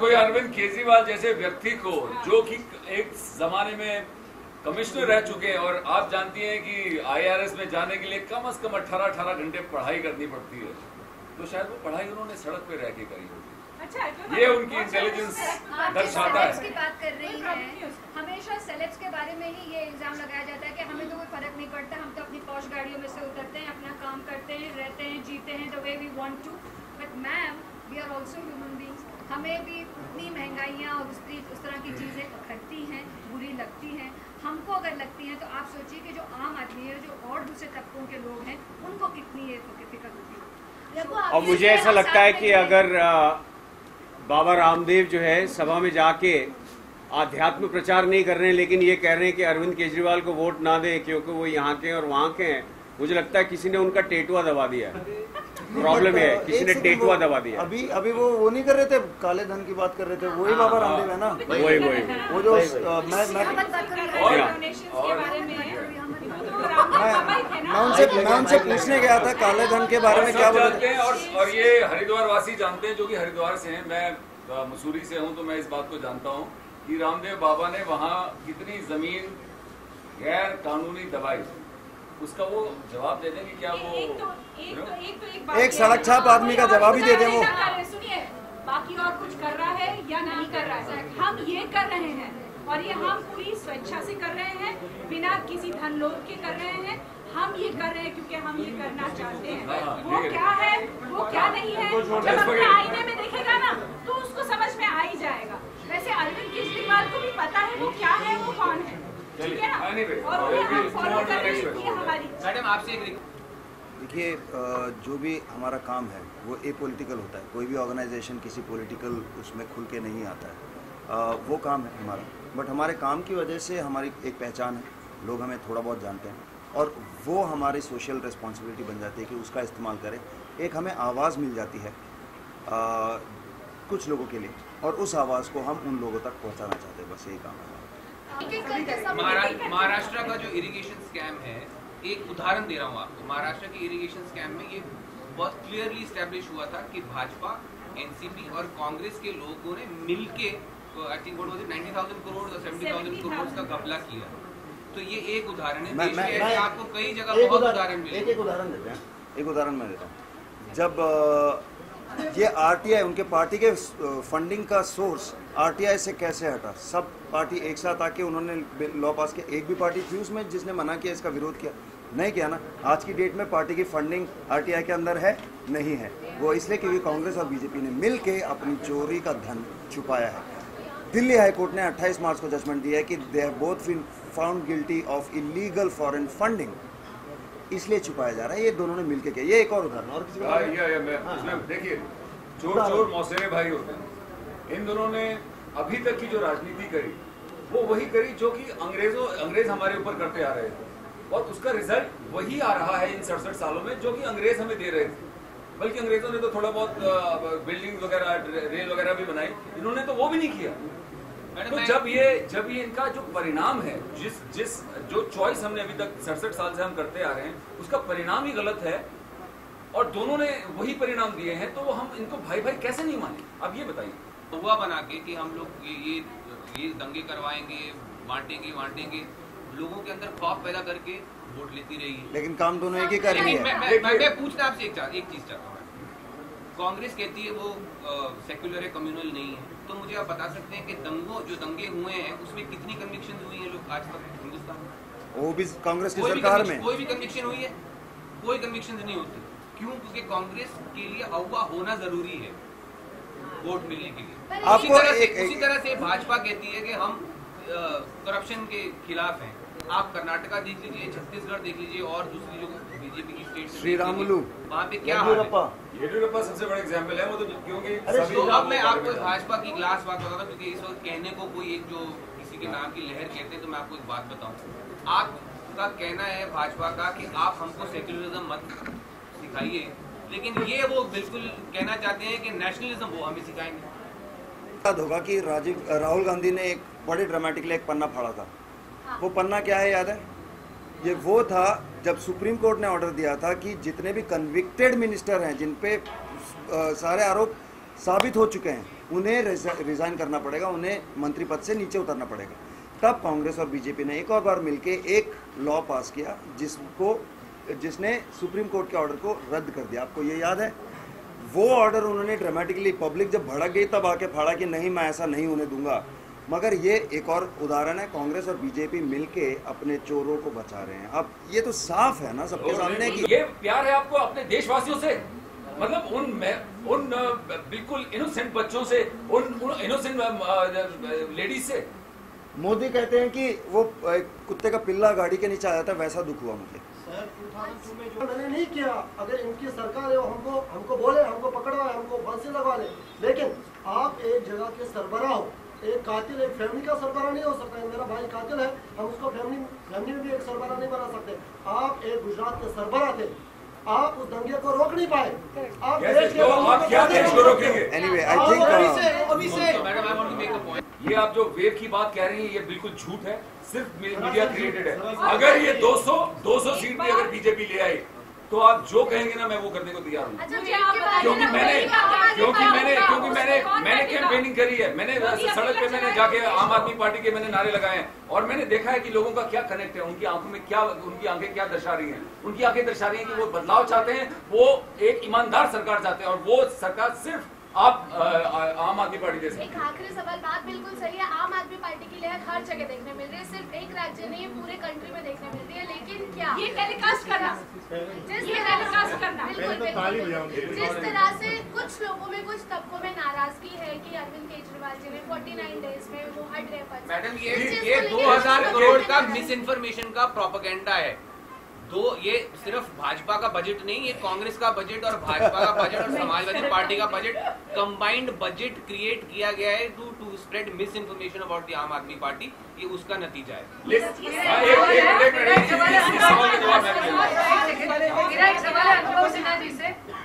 कोई अरविंद केजरीवाल जैसे व्यक्ति को, जो कि एक जमाने में कमिश्नर रह चुके हैं, और आप जानती हैं कि IRS में जाने के लिए कम से कम 18 घंटे पढ़ाई करनी पड़ती है, तो शायद वो पढ़ाई उन्होंने सड़क पे रह के करी होगी। अच्छा, ये उनकी इंटेलिजेंस दर्शाता है। की बात कर रही है, हमेशा सेलेब्स के बारे में ही ये इल्जाम लगाया जाता है कि हमें तो कोई फर्क नहीं पड़ता, हम तो अपनी पॉश गाड़ियों में से उतरते हैं, अपना काम करते हैं, रहते हैं, जीते हैं the way we want to. But ma'am, we are also human beings, हमें भी इतनी महंगाइयाँ और उस तरह की चीज़ें खटती हैं, बुरी लगती हैं। हमको अगर लगती हैं तो आप सोचिए कि जो आम आदमी है, जो और दूसरे तबकों के लोग हैं, उनको कितनी ये फिक्र होती है। और मुझे ऐसा लगता है कि अगर बाबा रामदेव जो है सभा में जाके आध्यात्म प्रचार नहीं कर रहे हैं, लेकिन ये कह रहे हैं कि अरविंद केजरीवाल को वोट ना दें क्योंकि वो यहाँ के और वहाँ के हैं, मुझे लगता है किसी ने उनका टेटुआ दबा दिया है। प्रॉब्लम है, किसी ने टेटुआ दबा दिया। अभी वो नहीं कर रहे थे, काले धन की बात कर रहे थे, वही बाबा रामदेव है ना, वही वो जो मैं उनसे पूछने गया था काले धन के बारे में क्या बोलते हैं। और ये हरिद्वार वासी जानते हैं, जो कि हरिद्वार से हैं, मैं मसूरी से हूं, तो मैं इस बात को जानता हूं कि रामदेव बाबा ने वहां कितनी जमीन गैर कानूनी दबाई, उसका वो जवाब दे देंगे क्या? वो एक सड़क छाप आदमी का जवाब ही दे दें वो। सुनिए, बाकी और कुछ कर रहा है या नहीं कर रहा है, हम ये कर रहे हैं, और ये हम पूरी स्वेच्छा से कर रहे हैं, बिना किसी धन लोभ के कर रहे हैं। हम ये कर रहे हैं क्योंकि हम ये करना चाहते हैं। वो क्या है, वो क्या नहीं है, जब अपने आईने में देखेगा ना तो उसको समझ में आ ही जाएगा। वैसे अरविंद केजरीवाल को भी पता है वो क्या है, वो कौन है, ठीक है ना, और उन्हें हम फॉलो कर रहे हैं। ये हमारी मैडम आपसे एक देखिए, जो भी हमारा काम है वो एपॉलिटिकल होता है, कोई भी ऑर्गेनाइजेशन किसी पॉलिटिकल उसमें खुल के नहीं आता है, वो काम है हमारा। बट हमारे काम की वजह से हमारी एक पहचान है, लोग हमें थोड़ा बहुत जानते हैं, और वो हमारी सोशल रिस्पॉन्सिबिलिटी बन जाती है कि उसका इस्तेमाल करें। एक हमें आवाज़ मिल जाती है कुछ लोगों के लिए, और उस आवाज़ को हम उन लोगों तक पहुंचाना चाहते हैं, बस यही काम है। महाराष्ट्र का जो इरिगेशन स्कैम है, एक उदाहरण दे रहा हूँ आपको। महाराष्ट्र के इरिगेशन स्कैम में ये बहुत क्लियरली स्टैब्लिश हुआ था कि भाजपा, एनसीपी और कांग्रेस के लोगों ने मिलके आई थिंक 90,000 करोड़ और 70,000 करोड़ का घपला किया। तो ये एक उदाहरण है, देश में ऐसे आपको कई जगह बहुत उदाहरण मिले। एक उदाहरण देते हैं, एक उदाहरण मैं देता हूँ। जब ये आरटीआई, उनके पार्टी के फंडिंग का सोर्स आरटीआई से कैसे हटा, सब पार्टी एक साथ आके उन्होंने लॉ पास किया। एक भी पार्टी थी उसमें जिसने मना किया, इसका विरोध किया? नहीं किया ना। आज की डेट में पार्टी की फंडिंग आरटीआई के अंदर है नहीं है, वो इसलिए क्योंकि कांग्रेस और बीजेपी ने मिल के अपनी चोरी का धन छुपाया है। दिल्ली हाई कोर्ट ने 28 मार्च को जजमेंट दिया है कि they have both been found guilty of illegal foreign funding, इसलिए छुपाया जा रहा है। ये दोनों ने मिलके किया। ये एक और उदाहरण। और किसी देखिए, चोर चोर मौसेरे भाई होते हैं। इन दोनों ने अभी तक की जो राजनीति करी वो वही करी जो कि अंग्रेज हमारे ऊपर करते आ रहे थे, और उसका रिजल्ट वही आ रहा है इन 67 सालों में जो कि अंग्रेज हमें दे रहे थे। बल्कि अंग्रेजों ने तो थोड़ा बहुत बिल्डिंग वगैरह, रेल वगैरह भी बनाई, इन्होंने तो वो भी नहीं किया। तो जब ये इनका जो परिणाम है, जो चॉइस हमने अभी तक 67 साल से हम करते आ रहे हैं, उसका परिणाम ही गलत है, और दोनों ने वही परिणाम दिए हैं, तो हम इनको भाई भाई कैसे नहीं माने? अब ये बताइए। हुआ बना के कि हम लोग ये दंगे करवाएंगे, बांटेंगे, लोगों के अंदर खौफ पैदा करके वोट लेती रही। लेकिन काम दोनों एक ही कर रही है। मैं पूछना आपसे एक चीज चाहता हूँ। कांग्रेस कहती है वो सेक्युलर है, कम्युनल नहीं है, तो मुझे आप बता सकते हैं कि जो दंगे हुए हैं उसमें कितनी कन्विक्शन हुई है लोग आज तक हिंदुस्तान में? वो भी कांग्रेस की सरकार में कोई भी कन्विक्शन हुई है? कोई कन्विक्शन नहीं होती। क्यों? क्योंकि कांग्रेस के लिए अगवा होना जरूरी है वोट मिलने के लिए। उसी तरह से भाजपा कहती है कि हम करप्शन के खिलाफ हैं। आप कर्नाटका देख लीजिए, छत्तीसगढ़ देख लीजिए, और दूसरी जो बीजेपी की स्टेट श्रीरामुलू, वहाँ पे क्या येडियुरप्पा सबसे बड़ा एग्जाम्पल है। वो तो क्योंकि अब मैं आपको भाजपा की लास्ट बात बताता हूँ, क्योंकि इस वक्त कहने को कोई एक जो किसी के नाम की लहर कहते हैं, तो मैं आपको एक बात बताऊँ। आपका कहना है भाजपा का कि आप हमको सेक्युलरिज्म मत सिखाइए, लेकिन ये वो बिल्कुल कहना चाहते हैं कि नेशनलिज्म वो हमें सिखाएंगे। याद होगा कि राहुल गांधी ने एक बड़े ड्रामेटिकली एक पन्ना फाड़ा था। वो पन्ना क्या है याद है? ये वो था जब सुप्रीम कोर्ट ने ऑर्डर दिया था कि जितने भी कन्विक्टेड मिनिस्टर हैं, जिन पे सारे आरोप साबित हो चुके हैं, उन्हें रिजाइन करना पड़ेगा, उन्हें मंत्री पद से नीचे उतरना पड़ेगा। तब कांग्रेस और बीजेपी ने एक और बार मिलके एक लॉ पास किया जिसने सुप्रीम कोर्ट के ऑर्डर को रद्द कर दिया। आपको ये याद है? वो ऑर्डर उन्होंने ड्रामेटिकली, पब्लिक जब भड़क गई तब आके फाड़ा कि नहीं, मैं ऐसा नहीं होने दूंगा। मगर ये एक और उदाहरण है, कांग्रेस और बीजेपी मिलके अपने चोरों को बचा रहे हैं। अब ये तो साफ है ना सबके सामने कि ये प्यार है आपको अपने देशवासियों से, मतलब उन बिल्कुल इनोसेंट बच्चों से, उन इनोसेंट लेडीज से। मोदी कहते हैं कि वो कुत्ते का पिल्ला गाड़ी के नीचे आ जाता है, वैसा दुख हुआ मुझे। सर 2002 में जो मैंने नहीं किया, अगर इनकी सरकार है हमको बोले, हमको पकड़वाए, हमको फांसी लगवा ले, लेकिन आप एक जगह के सरबराह हो। एक कातिल एक फैमिली का सरबराह नहीं हो सकता है। मेरा भाई कातिल है, हम उसको फैमिली में भी एक सरबराह नहीं बना सकते। आप एक गुजरात के सरबराह थे, आप उस दंगे को रोक नहीं पाए। आप देश के आप क्या देश को रोकेंगे? Anyway, I think ये आप जो वेव की बात कह रही हैं, ये बिल्कुल झूठ है, सिर्फ मीडिया क्रिएटेड है। अगर ये 200 सीट भी अगर बीजेपी ले आई तो आप जो कहेंगे ना, मैं वो करने को तैयार हूँ। क्योंकि मैंने कैंपेनिंग करी है, मैंने सड़क पे मैंने जाके आम आदमी पार्टी के मैंने नारे लगाए हैं, और मैंने देखा है कि लोगों का क्या कनेक्ट है, उनकी आंखों में क्या, उनकी आंखें क्या दर्शा रही हैं। उनकी आंखें दर्शा रही हैं कि वो बदलाव चाहते हैं, वो एक ईमानदार सरकार चाहते हैं, और वो सरकार सिर्फ आप आम आदमी पार्टी दे सकते हैं। एक आखिरी सवाल, बात बिल्कुल सही है, आम आदमी पार्टी की लहर हर जगह देखने मिल रही है, सिर्फ एक राज्य नहीं, पूरे कंट्री में देखने मिल रही है। लेकिन क्या ये टेलीकास्ट करना, जिस तरह से कुछ लोगों में, कुछ तबकों में नाराजगी है कि अरविंद केजरीवाल जी ने 49 डेज में वो हट रहे पद। मैडम ये 2000 करोड़ का मिस इन्फॉर्मेशन का प्रोपेगेंडा है। ये सिर्फ भाजपा का बजट नहीं, ये कांग्रेस का बजट और भाजपा का बजट और समाजवादी पार्टी का बजट, कंबाइंड बजट क्रिएट किया गया है to spread misinformation about the Aam Aadmi party. ये उसका नतीजा है।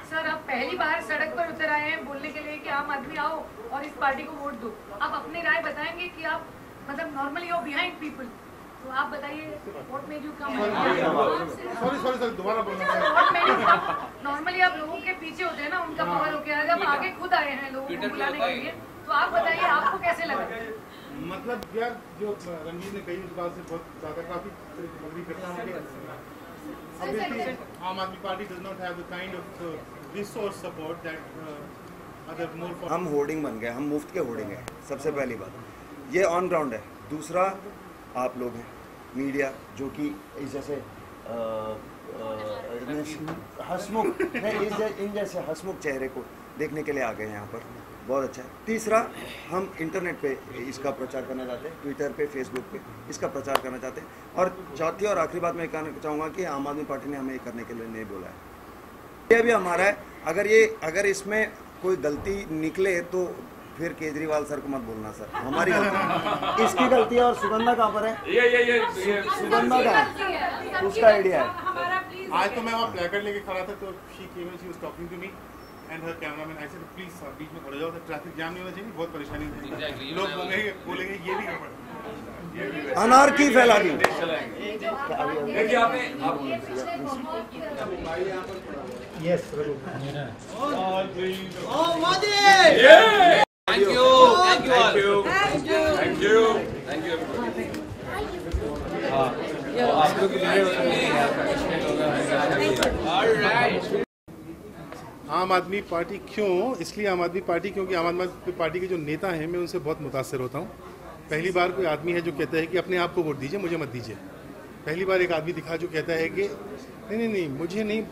सर, आप पहली बार सड़क पर उतर आए हैं बोलने के लिए कि आम आदमी आओ और इस पार्टी को वोट दो। आप अपनी राय बताएंगे कि आप मतलब नॉर्मली हो बिहाइंड पीपल, तो आप बताइए what made you come. Sorry दोबारा बोलना। नॉर्मली आप लोगों के पीछे होते हैं ना, उनका पावर होके आएगा, आप आगे खुद आए हैं लोगों को बुलाने के लिए, तो आप बताइए आपको कैसे लगा? मतलब यार, जो रणवीर ने कही उस बात से बहुत ज्यादा काफी अग्री करता हूं। आम Aadmi party does not have the kind of resource support that other more. हम होर्डिंग बन गए, हम मुफ्त के होर्डिंग है, सबसे पहली बात ये ऑन ग्राउंड है। दूसरा, आप लोग हैं मीडिया जो कि जैसे हंसमुख इन जैसे हंसमुख चेहरे को देखने के लिए आ गए हैं यहाँ पर, बहुत अच्छा है। तीसरा, हम इंटरनेट पे इसका प्रचार करना चाहते हैं, ट्विटर पे, फेसबुक पे इसका प्रचार करना चाहते हैं। और चौथी और आखिरी बात मैं कहना चाहूँगा कि आम आदमी पार्टी ने हमें ये करने के लिए नहीं बोला है, ये भी हमारा है। अगर इसमें कोई गलती निकले तो फिर केजरीवाल सर को मत बोलना सर, हमारी गलती, इसकी गलती है। और सुगंधा कहाँ पर है? ये सुगंधा का है, उसका आइडिया है। आज तो मैं वहाँ प्लेकार्ड लेके खड़ा था, तो she came and she was talking to me and her cameraman. I said please sir, बीच में खड़े जाओ, ट्रैफिक जाम नहीं होना चाहिए, बहुत परेशानी होती है। लोग बोलेंगे ये भी गड़बड़, अनारकी फैला दी। देखिए आपने यस थैंक यू आप लोग आम आदमी पार्टी क्यों? इसलिए आम आदमी पार्टी क्योंकि आम आदमी पार्टी के जो नेता हैं, मैं उनसे बहुत मुतासर होता हूँ। पहली बार कोई आदमी है जो कहता है कि अपने आप को वोट दीजिए, मुझे मत दीजिए। पहली बार एक आदमी दिखा जो कहता है कि नहीं मुझे नहीं,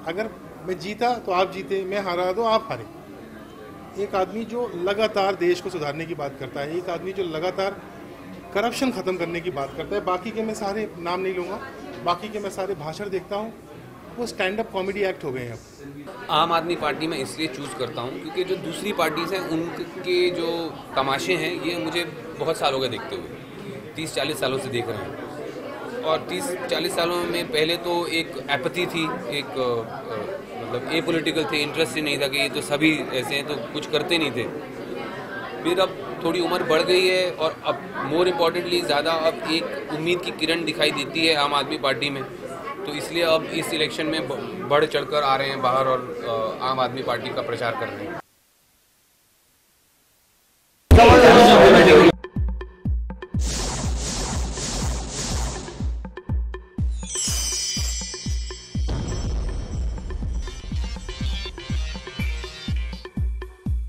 अगर मैं जीता तो आप जीते, मैं हारा तो आप हारे। एक आदमी जो लगातार देश को सुधारने की बात करता है, एक आदमी जो लगातार करप्शन ख़त्म करने की बात करता है। बाकी के मैं सारे नाम नहीं लूँगा, बाकी के मैं सारे भाषण देखता हूँ, वो स्टैंड अप कॉमेडी एक्ट हो गए हैं अब। आम आदमी पार्टी में इसलिए चूज़ करता हूँ क्योंकि जो दूसरी पार्टीज़ हैं उनके जो तमाशे हैं, ये मुझे बहुत सालों के देखते हुए 30-40 सालों से देख रहे हैं। और 30-40 सालों में पहले तो एक एपैथी थी, एक मतलब ए पॉलिटिकल थे, इंटरेस्ट ही नहीं था कि ये तो सभी ऐसे हैं तो कुछ करते नहीं थे। फिर अब थोड़ी उम्र बढ़ गई है और अब मोर इम्पॉर्टेंटली ज़्यादा अब एक उम्मीद की किरण दिखाई देती है आम आदमी पार्टी में, तो इसलिए अब इस इलेक्शन में बढ़ चढ़कर आ रहे हैं बाहर और आम आदमी पार्टी का प्रचार कर रहे हैं।